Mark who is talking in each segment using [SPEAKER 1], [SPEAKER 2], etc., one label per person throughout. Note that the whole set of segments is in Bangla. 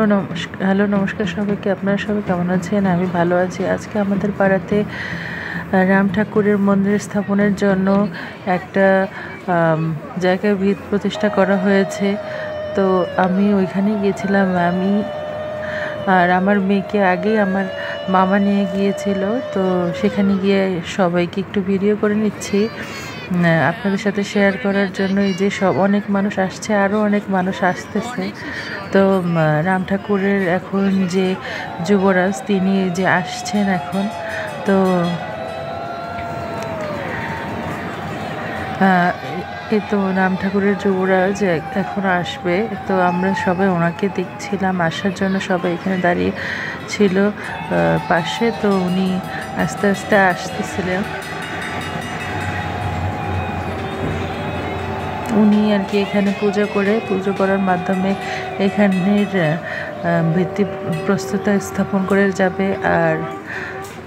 [SPEAKER 1] হ্যালো নমস্কার সবাইকে। আপনারা সবাই কেমন আছেন? আমি ভালো আছি। আজকে আমাদের পাড়াতে রাম ঠাকুরের মন্দির স্থাপনের জন্য একটা জায়গায় ভিত প্রতিষ্ঠা করা হয়েছে। তো আমি ওইখানেই গিয়েছিলাম। আমি আর আমার মেয়েকে আগেই আমার মামা নিয়ে গিয়েছিল। তো সেখানে গিয়ে সবাইকে একটু ভিডিও করে নিচ্ছি আপনাদের সাথে শেয়ার করার জন্য। এই যে অনেক মানুষ আসছে, আরও অনেক মানুষ আসতেছে। তো রাম ঠাকুরের এখন যে যুবরাজ তিনি যে আসছেন এখন, তো এই তো রাম ঠাকুরের যুবরাজ এখন আসবে। তো আমরা সবাই ওনাকে দেখছিলাম আসার জন্য, সবাই এখানে দাঁড়িয়ে ছিল পাশে। তো উনি আস্তে আস্তে আসতেছিলেন। উনি আর কি এখানে পুজো করার মাধ্যমে এখানের ভিত্তি প্রস্তরতা স্থাপন করে যাবে। আর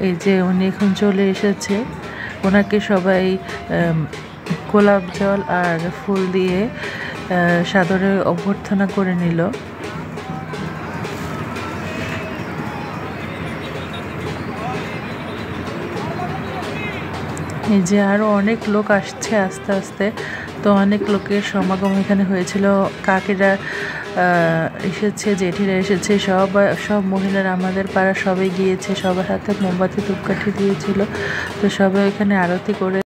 [SPEAKER 1] এই যে উনি এখন চলে এসেছে, ওনাকে সবাই গোলাপ জল আর ফুল দিয়ে সাদরে অভ্যর্থনা করে নিল। এই যে আরও অনেক লোক আসছে আস্তে আস্তে। তো অনেক লোকের সমাগম এখানে হয়েছিল। কাকিরা এসেছে, জেঠিরা এসেছে, সব মহিলারা আমাদের পাড়া সবাই গিয়েছে, সবার হাতে মোমবাতি ধূপকাঠি দিয়েছিল। তো সবাই এখানে আরতি করে